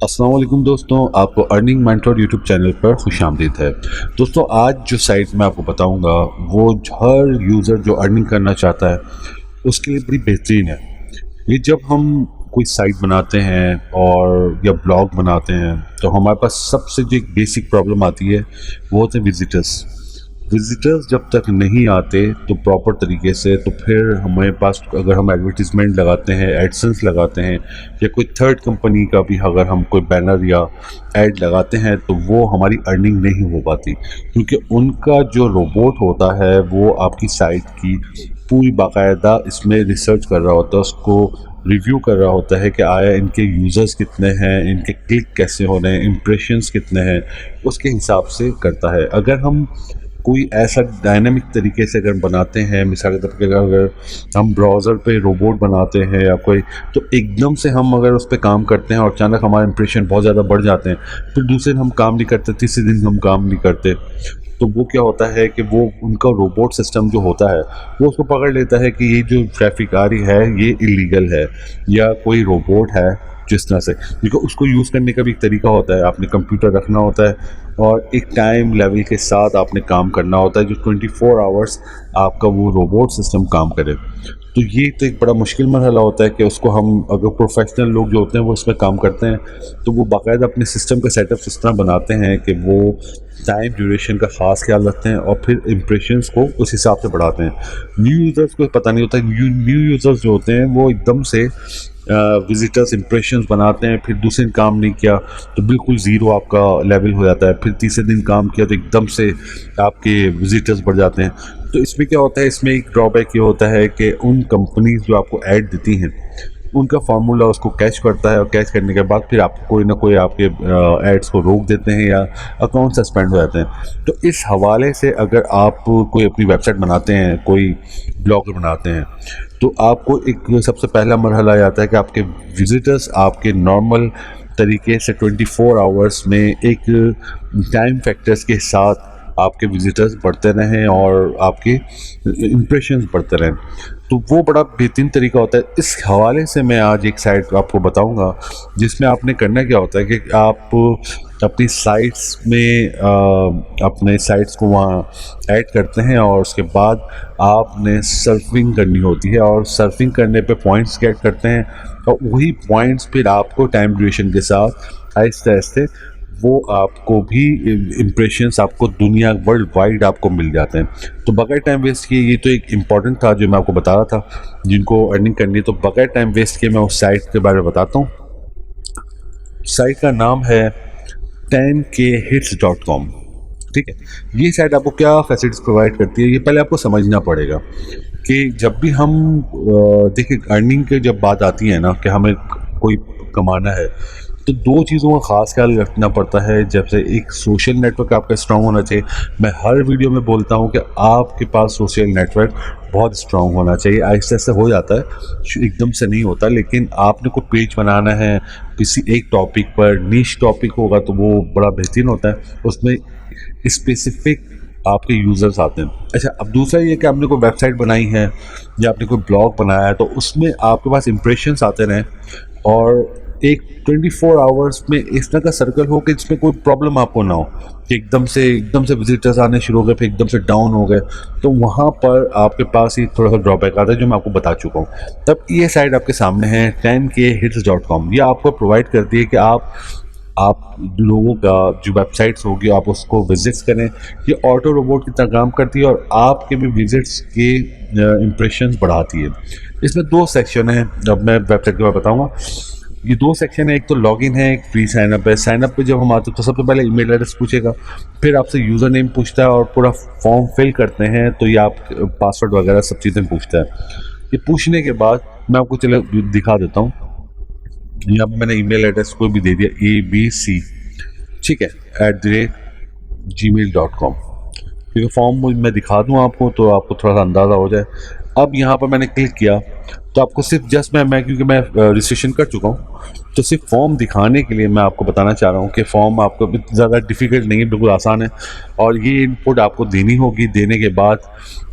अस्सलाम वालेकुम दोस्तों, आपको अर्निंग मेंटर यूट्यूब चैनल पर खुशामदीद है। दोस्तों, आज जो साइट मैं आपको बताऊंगा वो हर यूज़र जो अर्निंग करना चाहता है उसके लिए बड़ी बेहतरीन है। ये जब हम कोई साइट बनाते हैं और या ब्लॉग बनाते हैं तो हमारे पास सबसे जो एक बेसिक प्रॉब्लम आती है वो होते हैं विजिटर्स जब तक नहीं आते तो प्रॉपर तरीके से, तो फिर हमारे पास अगर हम एडवर्टीज़मेंट लगाते हैं, एडसेंस लगाते हैं या कोई थर्ड कंपनी का भी अगर हम कोई बैनर या ऐड लगाते हैं तो वो हमारी अर्निंग नहीं हो पाती, क्योंकि उनका जो रोबोट होता है वो आपकी साइट की पूरी बाकायदा इसमें रिसर्च कर रहा होता है, उसको रिव्यू कर रहा होता है कि आया इनके यूज़र्स कितने हैं, इनके क्लिक कैसे हो रहे हैं, इम्प्रेशंस कितने हैं, उसके हिसाब से करता है। अगर हम कोई ऐसा डायनामिक तरीके से अगर बनाते हैं, मिसाल के तौर पर अगर हम ब्राउज़र पे रोबोट बनाते हैं या कोई, तो एकदम से हम अगर उस पर काम करते हैं और अचानक हमारे इंप्रेशन बहुत ज़्यादा बढ़ जाते हैं, फिर दूसरे दिन हम काम नहीं करते, तीसरे दिन हम काम नहीं करते, तो वो क्या होता है कि वो उनका रोबोट सिस्टम जो होता है वो उसको पकड़ लेता है कि ये जो ट्रैफिक आ रही है ये इलीगल है या कोई रोबोट है जिस तरह से, क्योंकि उसको यूज़ करने का भी एक तरीका होता है। आपने कंप्यूटर रखना होता है और एक टाइम लेवल के साथ आपने काम करना होता है जो 24 आवर्स आपका वो रोबोट सिस्टम काम करे। तो ये तो एक बड़ा मुश्किल मरहला होता है कि उसको हम, अगर प्रोफेशनल लोग जो होते हैं वो इसमें काम करते हैं तो वो बाकायदा अपने सिस्टम का सेटअप इस तरह बनाते हैं कि वो टाइम ड्यूरेशन का ख़ास ख्याल रखते हैं और फिर इम्प्रेशंस को उस हिसाब से बढ़ाते हैं। न्यू यूज़र्स को पता नहीं होता, न्यू यूज़र्स जो होते हैं वो एकदम से विजिटर्स इंप्रेशंस बनाते हैं, फिर दूसरे दिन काम नहीं किया तो बिल्कुल ज़ीरो आपका लेवल हो जाता है, फिर तीसरे दिन काम किया तो एकदम से आपके विजिटर्स बढ़ जाते हैं। तो इसमें क्या होता है, इसमें एक ड्रॉबैक ये होता है कि उन कंपनीज जो आपको ऐड देती हैं उनका फार्मूला उसको कैच करता है और कैच करने के बाद फिर आपको कोई ना कोई आपके एड्स को रोक देते हैं या अकाउंट सस्पेंड हो जाते हैं। तो इस हवाले से अगर आप कोई अपनी वेबसाइट बनाते हैं, कोई ब्लॉग बनाते हैं, तो आपको एक सबसे पहला मरहला आता है कि आपके विजिटर्स आपके नॉर्मल तरीके से 24 आवर्स में एक टाइम फैक्टर्स के साथ आपके विजिटर्स बढ़ते रहें और आपके इम्प्रेशंस बढ़ते रहें। तो वो बड़ा बेहतरीन तरीका होता है। इस हवाले से मैं आज एक साइट आपको बताऊंगा जिसमें आपने करना क्या होता है कि आप अपनी साइट्स में अपने साइट्स को वहाँ ऐड करते हैं और उसके बाद आपने सर्फिंग करनी होती है और सर्फिंग करने पे पॉइंट्स गेट करते हैं और वही पॉइंट्स फिर आपको टाइम ड्यूरेशन के साथ आहिस्ते आहिस्ते वो आपको भी इम्प्रेशंस आपको दुनिया वर्ल्ड वाइड आपको मिल जाते हैं। तो बगैर टाइम वेस्ट किए, ये तो एक इम्पॉर्टेंट था जो मैं आपको बता रहा था जिनको अर्निंग करनी है, तो बगैर टाइम वेस्ट किए मैं उस साइट के बारे में बताता हूँ। साइट का नाम है 10khits.com। ठीक है, ये साइट आपको क्या फैसिलिटीज प्रोवाइड करती है ये पहले आपको समझना पड़ेगा कि जब भी हम देखिए अर्निंग के जब बात आती है ना कि हमें कोई कमाना है तो दो चीज़ों का ख़ास ख्याल रखना पड़ता है। जब से एक सोशल नेटवर्क आपका स्ट्रांग होना चाहिए, मैं हर वीडियो में बोलता हूँ कि आपके पास सोशल नेटवर्क बहुत स्ट्रांग होना चाहिए। आहिस्ते आहिस्ते हो जाता है, एकदम से नहीं होता, लेकिन आपने कोई पेज बनाना है किसी एक टॉपिक पर, नीश टॉपिक होगा तो वो बड़ा बेहतरीन होता है, उसमें स्पेसिफिक आपके यूज़र्स आते हैं। अच्छा, अब दूसरा ये कि आपने कोई वेबसाइट बनाई है या आपने कोई ब्लॉग बनाया है तो उसमें आपके पास इम्प्रेशंस आते रहें और एक 24 आवर्स में इस तरह का सर्कल हो कि इसमें कोई प्रॉब्लम आपको ना हो कि एकदम से विजिटर्स आने शुरू हो गए फिर एकदम से डाउन हो गए, तो वहाँ पर आपके पास ही थोड़ा सा ड्रॉबैक आता है जो मैं आपको बता चुका हूँ। तब ये साइट आपके सामने है 10khits.com। ये आपको प्रोवाइड करती है कि आप लोगों का जो वेबसाइट्स होगी आप उसको विजिट्स करें। ये ऑटो रोबोट की तरह काम करती है और आपके भी विजिट्स के इम्प्रेशंस बढ़ाती है। इसमें दो सेक्शन हैं, अब मैं वेबसाइट के बारे में बताऊँगा। ये दो सेक्शन है, एक तो लॉगिन है, एक फ्री साइनअप है। साइनअप पे जब हम आते हैं तो सबसे पहले ईमेल एड्रेस पूछेगा, फिर आपसे यूज़र नेम पूछता है और पूरा फॉर्म फिल करते हैं तो ये आप पासवर्ड वगैरह सब चीज़ें पूछता है। ये पूछने के बाद मैं आपको चलो दिखा देता हूँ। यहाँ पर मैंने ईमेल एड्रेस कोई भी दे दिया ABC, ठीक है, @gmail.com, क्योंकि फॉर्म मैं दिखा दूँ आपको तो आपको थोड़ा सा अंदाज़ा हो जाए। अब यहाँ पर मैंने क्लिक किया तो आपको सिर्फ जस्ट मैं क्योंकि मैं रजिस्ट्रेशन कर चुका हूँ तो सिर्फ फॉर्म दिखाने के लिए मैं आपको बताना चाह रहा हूँ कि फॉर्म आपको ज़्यादा डिफ़िकल्ट नहीं है, बिल्कुल आसान है और ये इनपुट आपको देनी होगी। देने के बाद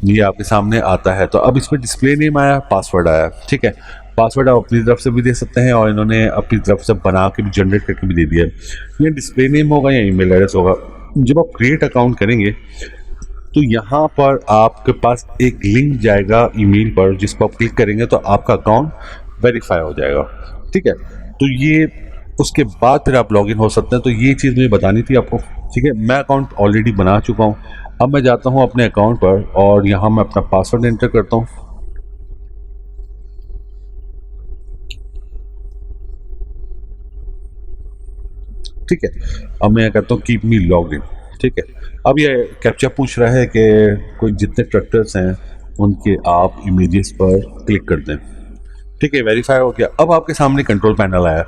ये आपके सामने आता है। तो अब इसमें डिस्प्ले नेम आया, पासवर्ड आया, ठीक है। पासवर्ड आप अपनी तरफ से भी दे सकते हैं और इन्होंने अपनी तरफ से बना के भी जनरेट करके भी दे दिया है। ये डिस्प्ले नेम होगा या ईमेल एड्रेस होगा। जब आप क्रिएट अकाउंट करेंगे तो यहाँ पर आपके पास एक लिंक जाएगा ईमेल पर, जिसको आप क्लिक करेंगे तो आपका अकाउंट वेरीफाई हो जाएगा। ठीक है, तो ये उसके बाद फिर आप लॉगिन हो सकते हैं। तो ये चीज़ मुझे बतानी थी आपको। ठीक है, मैं अकाउंट ऑलरेडी बना चुका हूँ। अब मैं जाता हूँ अपने अकाउंट पर और यहाँ मैं अपना पासवर्ड एंटर करता हूँ। ठीक है, अब मैं कहता हूँ कीप मी लॉग्ड इन। ठीक है, अब ये कैप्चा पूछ रहा है कि कोई जितने ट्रैक्टर्स हैं उनके आप इमेजेस पर क्लिक कर दें। ठीक है, वेरीफाई हो गया। अब आपके सामने कंट्रोल पैनल आया।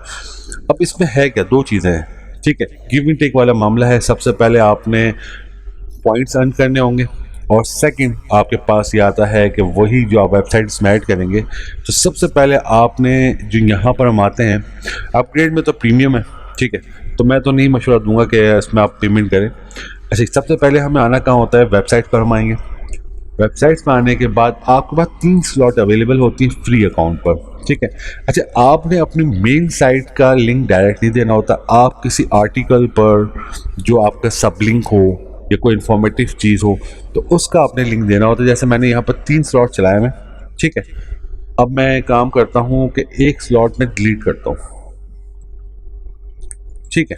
अब इसमें है क्या, दो चीज़ें हैं। ठीक है, गिव एंड टेक वाला मामला है। सबसे पहले आपने पॉइंट्स अर्न करने होंगे और सेकंड आपके पास ये आता है कि वही जो आप वेबसाइट्स में ऐड करेंगे। तो सबसे पहले आपने जो यहाँ पर हम आते हैं, अपग्रेड में तो प्रीमियम है। ठीक है, तो मैं तो नहीं मशवरा दूंगा कि इसमें आप पेमेंट करें। अच्छा, सबसे पहले हमें आना कहाँ होता है, वेबसाइट पर हम आएंगे। वेबसाइट्स में आने के बाद आपके पास 3 स्लॉट अवेलेबल होती हैं फ्री अकाउंट पर। ठीक है, अच्छा, आपने अपनी मेन साइट का लिंक डायरेक्ट नहीं देना होता। आप किसी आर्टिकल पर जो आपका सब लिंक हो या कोई इन्फॉर्मेटिव चीज़ हो तो उसका आपने लिंक देना होता है। जैसे मैंने यहाँ पर 3 स्लॉट चलाए हैं। ठीक है, अब मैं काम करता हूँ कि एक स्लॉट में डिलीट करता हूँ। ठीक है,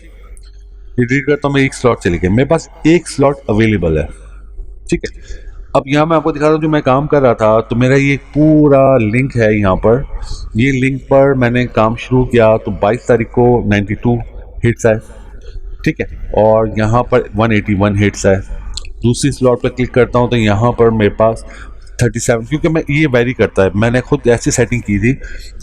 डिलीट करता हूँ, मैं एक स्लॉट चले गए, मेरे पास एक स्लॉट अवेलेबल है। ठीक है, अब यहाँ मैं आपको दिखा रहा हूँ जो मैं काम कर रहा था। तो मेरा ये पूरा लिंक है यहाँ पर। ये लिंक पर मैंने काम शुरू किया तो 22 तारीख को 92 हिट्स आए। ठीक है, और यहाँ पर 181 हिट्स आए। दूसरी स्लॉट पर क्लिक करता हूँ तो यहाँ पर मेरे पास 37, क्योंकि मैं ये वेरी करता है। मैंने खुद ऐसी सेटिंग की थी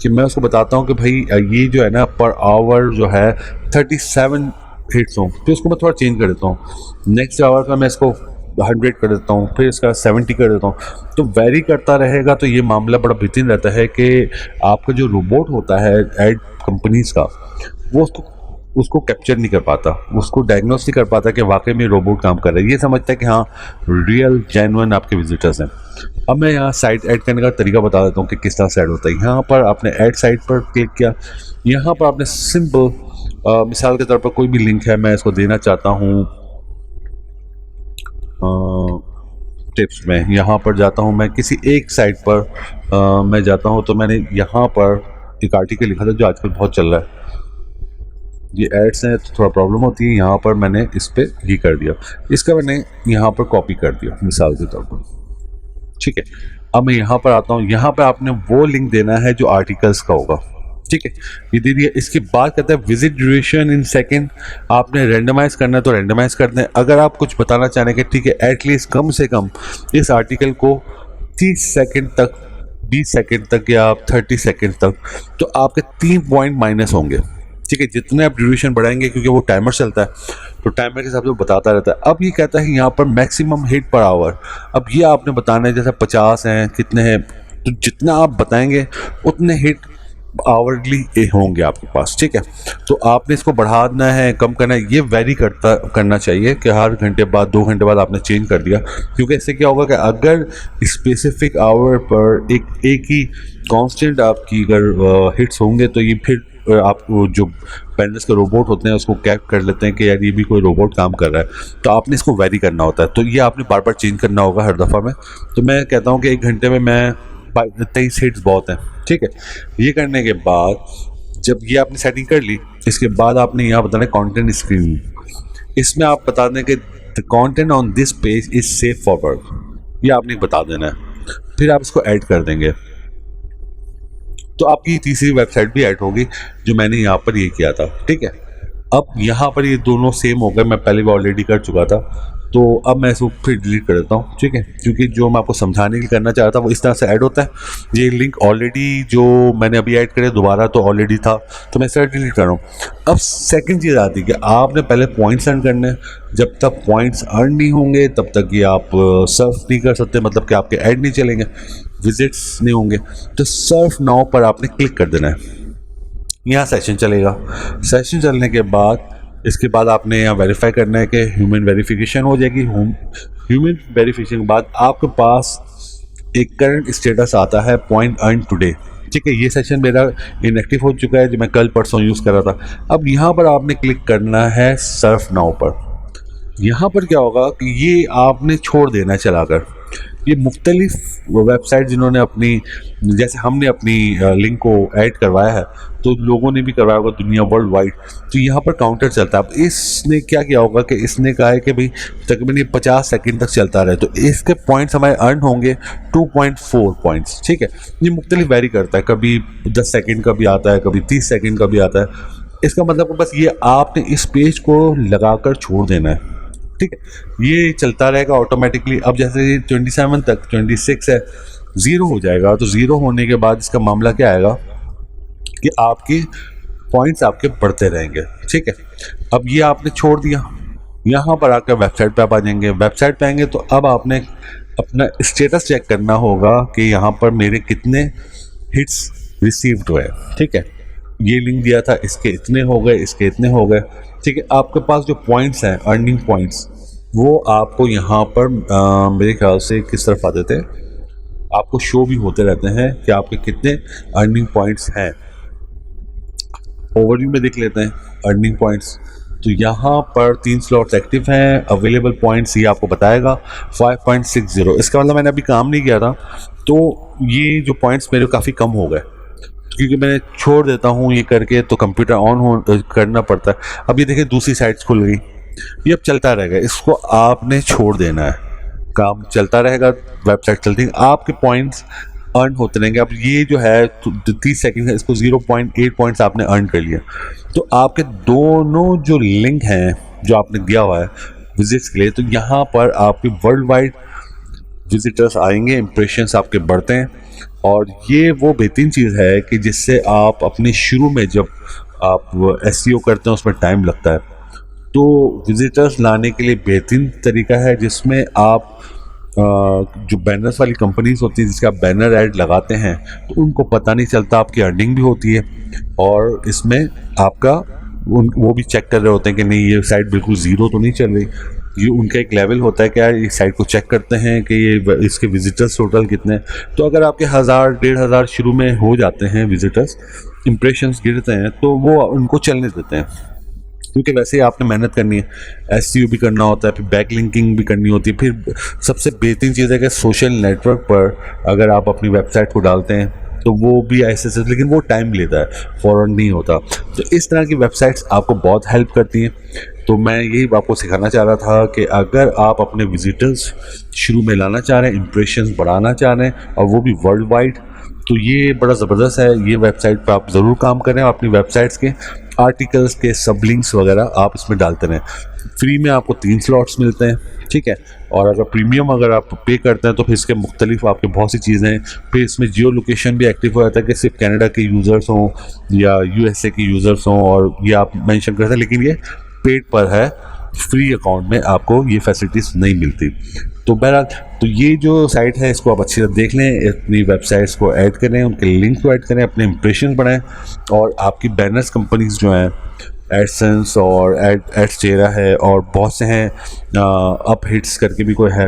कि मैं उसको बताता हूँ कि भाई ये जो है ना पर आवर जो है 37 हिट्स हों, फिर उसको मैं थोड़ा चेंज कर देता हूँ। नेक्स्ट आवर का मैं इसको 100 कर देता हूँ, फिर इसका 70 कर देता हूँ। तो वेरी करता रहेगा तो ये मामला बड़ा बेहतरीन रहता है कि आपका जो रोबोट होता है एड कंपनीज का, वो उसको कैप्चर नहीं कर पाता, उसको डायग्नोस नहीं कर पाता कि वाकई में रोबोट काम कर रहा है। ये समझता है कि हाँ रियल जेन्युइन आपके विजिटर्स हैं। अब मैं यहाँ साइट ऐड करने का तरीका बता देता हूँ कि किस तरह से ऐड होता है। यहाँ पर आपने ऐड साइट पर क्लिक किया। यहाँ पर आपने सिंपल मिसाल के तौर पर कोई भी लिंक है, मैं इसको देना चाहता हूँ टिप्स में। यहाँ पर जाता हूँ मैं किसी एक साइट पर मैं जाता हूँ तो मैंने यहाँ पर एक आर्टिकल लिखा था जो आजकल बहुत चल रहा है। ये एड्स हैं तो थोड़ा प्रॉब्लम होती है। यहाँ पर मैंने इस पर ये कर दिया, इसका मैंने यहाँ पर कॉपी कर दिया मिसाल के तौर पर। ठीक है, अब मैं यहाँ पर आता हूँ। यहाँ पर आपने वो लिंक देना है जो आर्टिकल्स का होगा। ठीक है, ये दे दिया। इसके बाद कहता है विजिट ड्यूरेशन इन सेकंड। आपने रैंडमाइज करना है तो रैंडमाइज कर दें। अगर आप कुछ बताना चाहें कि ठीक है एटलीस्ट कम से कम इस आर्टिकल को 30 सेकंड तक, 20 सेकंड तक या 30 सेकंड तक, तो आपके 3 पॉइंट माइनस होंगे। ठीक है, जितने आप ड्यूरेशन बढ़ाएंगे, क्योंकि वो टाइमर चलता है तो टाइमर के हिसाब से वो बताता रहता है। अब ये कहता है यहाँ पर मैक्सिमम हिट पर आवर। अब ये आपने बताना है, जैसे 50 हैं, कितने हैं, तो जितना आप बताएंगे उतने हिट आवरली होंगे आपके पास। ठीक है, तो आपने इसको बढ़ाना है, कम करना है, ये वेरी करना चाहिए कि हर घंटे बाद, 2 घंटे बाद आपने चेंज कर दिया। क्योंकि इससे क्या होगा कि अगर स्पेसिफिक आवर पर एक ही कांस्टेंट आपकी अगर हिट्स होंगे तो ये फिर आप जो पेरेंट्स के रोबोट होते हैं उसको कैप कर लेते हैं कि यार ये भी कोई रोबोट काम कर रहा है। तो आपने इसको वेरी करना होता है। तो ये आपने बार बार चेंज करना होगा हर दफ़ा में। तो मैं कहता हूँ कि 1 घंटे में मैं 23 हिट्स बहुत हैं। ठीक है, ये करने के बाद जब ये आपने सेटिंग कर ली, इसके बाद आपने यहाँ बताना है कंटेंट स्क्रीन। इसमें आप बता दें कि the content on this page is safe for work, ये आपने बता देना है। फिर आप इसको ऐड कर देंगे तो आपकी तीसरी वेबसाइट भी ऐड होगी जो मैंने यहाँ पर ये किया था। ठीक है, अब यहाँ पर ये दोनों सेम हो गए, मैं पहले भी ऑलरेडी कर चुका था। तो अब मैं इसको फिर डिलीट कर देता हूँ। ठीक है, क्योंकि जो मैं आपको समझाने के लिए करना चाह रहा था वो इस तरह से ऐड होता है। ये लिंक ऑलरेडी जो मैंने अभी ऐड करे दोबारा तो ऑलरेडी था, तो मैं इसे डिलीट कर रहा हूँ। अब सेकंड चीज़ आती है कि आपने पहले पॉइंट्स अर्न करने हैं। जब तक पॉइंट्स अर्न नहीं होंगे तब तक ये आप सर्फ नहीं कर सकते, मतलब कि आपके ऐड नहीं चलेंगे, विजिट्स नहीं होंगे। तो सर्फ नाउ पर आपने क्लिक कर देना है, यहाँ सेशन चलेगा। सेशन चलने के बाद इसके बाद आपने यहाँ वेरीफाई करना है कि ह्यूमन वेरिफिकेशन हो जाएगी। ह्यूमन वेरिफिकेशन के बाद आपके पास एक करंट स्टेटस आता है पॉइंट अर्न टुडे। ठीक है, ये सेशन मेरा इनएक्टिव हो चुका है जो मैं कल परसों यूज़ कर रहा था। अब यहाँ पर आपने क्लिक करना है सर्फ नाउ पर। यहाँ पर क्या होगा कि ये आपने छोड़ देना है चलाकर। ये मुख्तलिफ वेबसाइट जिन्होंने अपनी, जैसे हमने अपनी लिंक को ऐड करवाया है तो लोगों ने भी करवाया होगा दुनिया वर्ल्ड वाइड, तो यहाँ पर काउंटर चलता है। अब इसने क्या किया होगा कि इसने कहा है कि भाई तकरीबन ये 50 सेकंड तक चलता रहे, तो इसके पॉइंट्स हमारे अर्न होंगे 2.4 पॉइंट्स। ठीक है, ये मुख्तलिफ वेरी करता है, कभी 10 सेकंड का भी आता है, कभी 30 सेकंड का भी आता है। इसका मतलब बस ये आपने इस पेज को लगाकर छोड़ देना है। ठीक है, ये चलता रहेगा ऑटोमेटिकली। अब जैसे 27 तक 26 है, ज़ीरो हो जाएगा, तो ज़ीरो होने के बाद इसका मामला क्या आएगा कि आपके पॉइंट्स आपके बढ़ते रहेंगे। ठीक है, अब ये आपने छोड़ दिया, यहाँ पर आकर वेबसाइट पे आप आ जाएंगे। वेबसाइट पे आएंगे तो अब आपने अपना स्टेटस चेक करना होगा कि यहाँ पर मेरे कितने हिट्स रिसीव्ड हुए। ठीक है, ये लिंक दिया था, इसके इतने हो गए, इसके इतने हो गए। ठीक है, आपके पास जो पॉइंट्स हैं, अर्निंग पॉइंट्स, वो आपको यहाँ पर मेरे ख्याल से किस तरफ आते थे, आपको शो भी होते रहते हैं कि आपके कितने अर्निंग पॉइंट्स हैं। ओवरव्यू में देख लेते हैं अर्निंग पॉइंट्स। तो यहाँ पर 3 स्लॉट्स एक्टिव हैं, अवेलेबल पॉइंट्स ये आपको बताएगा 5.60। इसका मतलब मैंने अभी काम नहीं किया था, तो ये जो पॉइंट्स मेरे काफ़ी कम हो गए क्योंकि मैंने छोड़ देता हूँ ये करके, तो कंप्यूटर ऑन हो करना पड़ता है। अब ये देखिए दूसरी साइट्स खुल गई, ये अब चलता रहेगा, इसको आपने छोड़ देना है। काम चलता रहेगा, वेबसाइट चलती है, आपके पॉइंट्स अर्न होते रहेंगे। अब ये जो है 30 सेकंड है, इसको 0.8 पॉइंट्स आपने अर्न कर लिया, तो आपके दोनों जो लिंक हैं जो आपने दिया हुआ है विजिट्स के लिए, तो यहाँ पर आपके वर्ल्ड वाइड विजिटर्स आएंगे, इम्प्रेशंस आपके बढ़ते हैं। और ये वो बेहतरीन चीज़ है कि जिससे आप अपने शुरू में जब आप SEO करते हैं उसमें टाइम लगता है, तो विजिटर्स लाने के लिए बेहतरीन तरीका है, जिसमें आप जो बैनर्स वाली कंपनीज होती है जिसके आप बैनर ऐड लगाते हैं, तो उनको पता नहीं चलता, आपकी अर्निंग भी होती है और इसमें आपका वो भी चेक कर रहे होते हैं कि नहीं ये साइट बिल्कुल ज़ीरो तो नहीं चल रही। ये उनका एक लेवल होता है कि यार इस साइट को चेक करते हैं कि ये इसके विजिटर्स टोटल कितने हैं। तो अगर आपके 1000 1500 शुरू में हो जाते हैं विजिटर्स, इंप्रेशंस गिरते हैं, तो वो उनको चलने देते हैं, क्योंकि वैसे ही आपने मेहनत करनी है, SEO भी करना होता है, फिर बैक लिंकिंग भी करनी होती है। फिर सबसे बेहतरीन चीज़ है कि सोशल नेटवर्क पर अगर आप अपनी वेबसाइट को डालते हैं तो वो भी ऐसे, लेकिन वो टाइम लेता है, फ़ौरन नहीं होता। तो इस तरह की वेबसाइट्स आपको बहुत हेल्प करती हैं। तो मैं यही आपको सिखाना चाह रहा था कि अगर आप अपने विजिटर्स शुरू में लाना चाह रहे हैं, इंप्रेशंस बढ़ाना चाह रहे हैं, और वो भी वर्ल्ड वाइड, तो ये बड़ा ज़बरदस्त है। ये वेबसाइट पर आप ज़रूर काम करें, अपनी वेबसाइट्स के आर्टिकल्स के सब लिंक्स वगैरह आप इसमें डालते रहें। फ्री में आपको 3 स्लॉट्स मिलते हैं। ठीक है, और अगर प्रीमियम अगर आप पे करते हैं तो फिर इसके मुख्तलिफ आपके बहुत सी चीज़ें हैं। फिर इसमें जियो लोकेशन भी एक्टिव हो जाता है कि सिर्फ कनाडा के यूज़र्स हों या USA के यूज़र्स हों, और ये आप मेंशन करते हैं, लेकिन ये पेड पर है, फ्री अकाउंट में आपको ये फैसिलिटीज़ नहीं मिलती। तो बहरहाल, तो ये जो साइट है इसको आप अच्छी तरह देख लें, अपनी वेबसाइट्स को ऐड करें, उनके लिंक को ऐड करें, अपने इंप्रेशन बढ़ाएं, और आपकी बैनर्स कंपनीज जो हैं, एडसेंस और एडस्टेरा है और बहुत से हैं, अप हिट्स करके भी कोई है,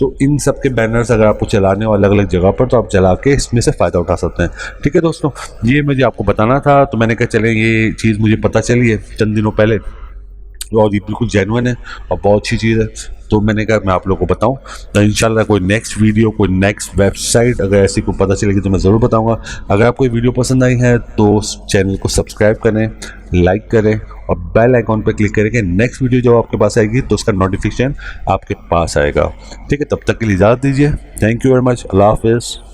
तो इन सब के बैनर्स अगर आपको चलाने हो अलग अलग जगह पर, तो आप चला के इसमें से फ़ायदा उठा सकते हैं। ठीक है दोस्तों, ये मुझे आपको बताना था, तो मैंने कहा चलें ये चीज़ मुझे पता चली है चंद दिनों पहले, और ये बिल्कुल जेन्युइन है और बहुत अच्छी चीज़ है, तो मैंने कहा मैं आप लोगों को बताऊं। तो इंशाल्लाह कोई नेक्स्ट वीडियो, कोई नेक्स्ट वेबसाइट अगर ऐसी को पता चलेगी तो मैं ज़रूर बताऊंगा। अगर आपको ये वीडियो पसंद आई है तो चैनल को सब्सक्राइब करें, लाइक करें और बेल आइकॉन पर क्लिक करें कि नेक्स्ट वीडियो जब आपके पास आएगी तो उसका नोटिफिकेशन आपके पास आएगा। ठीक है, तब तक के लिए इजाज़त दीजिए। Thank you very much. अल्लाह हाफिज़।